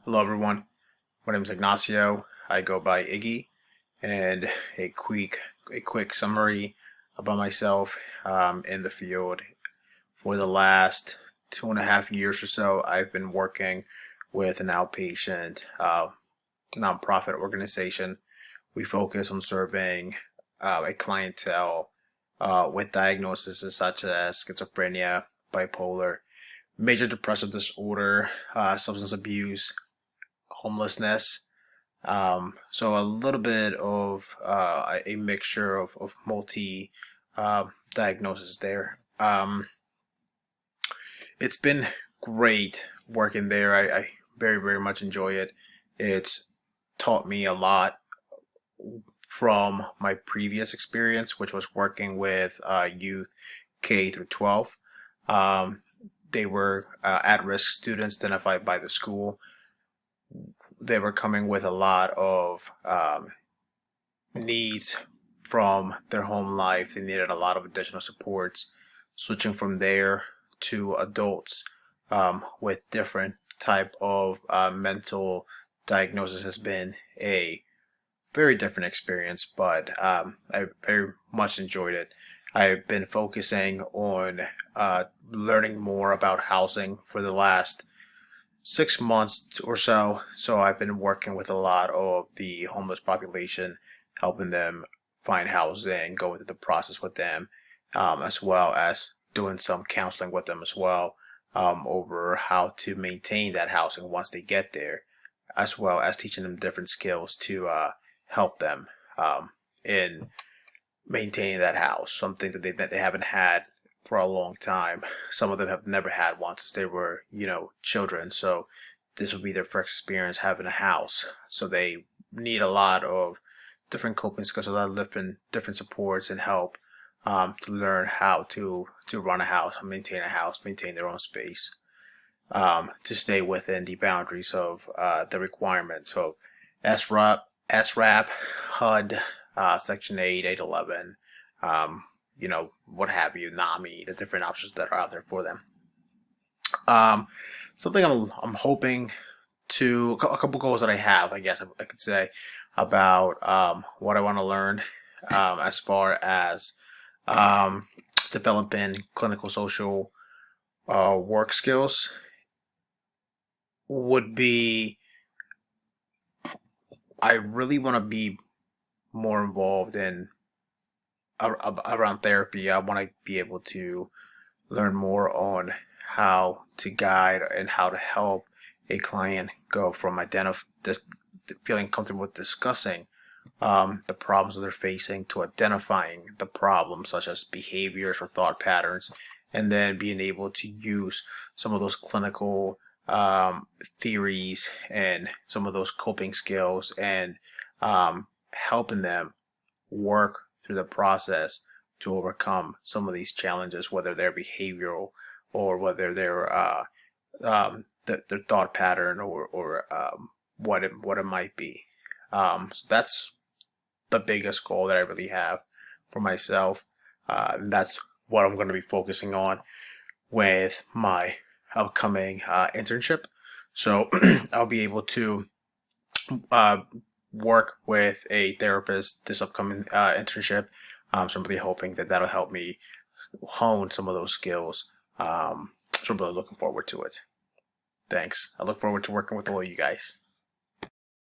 Hello everyone, my name is Ignacio. I go by Iggy, and a quick summary about myself in the field. For the last 2.5 years or so, I've been working with an outpatient nonprofit organization. We focus on serving a clientele with diagnoses such as schizophrenia, bipolar, major depressive disorder, substance abuse, homelessness. So a little bit of a mixture of multi diagnosis there. It's been great working there. I very, very much enjoy it. It's taught me a lot from my previous experience, which was working with youth K through 12. Um, they were at-risk students identified by the school. They were coming with a lot of needs from their home life. They needed a lot of additional supports. Switching from there to adults with different type of mental diagnosis has been a very different experience, but I very much enjoyed it. I've been focusing on learning more about housing for the last 6 months or so. So I've been working with a lot of the homeless population, helping them find housing, going through the process with them, as well as doing some counseling with them as well, over how to maintain that housing once they get there, as well as teaching them different skills to help them in maintaining that house, something that they haven't had for a long time. Some of them have never had one since they were, children. So this will be their first experience having a house. So they need a lot of different coping skills, a lot of different supports and help to learn how to run a house, maintain a house, maintain their own space, to stay within the boundaries of the requirements of SRAP, HUD, Section 8, 811, what have you, NAMI, the different options that are out there for them. Something I'm hoping to, a couple goals that I have, I guess I could say, about what I want to learn as far as developing clinical social work skills would be, I really want to be more involved in around therapy. I want to be able to learn more on how to guide and how to help a client go from feeling comfortable with discussing the problems that they're facing to identifying the problems such as behaviors or thought patterns, and then being able to use some of those clinical theories and some of those coping skills and helping them work through the process to overcome some of these challenges, whether they're behavioral or whether they're their thought pattern or what it might be. So that's the biggest goal that I really have for myself. And that's what I'm going to be focusing on with my upcoming internship. So I'll be able to work with a therapist this upcoming internship. So I'm really hoping that that'll help me hone some of those skills. So I'm really looking forward to it. Thanks. I look forward to working with all of you guys.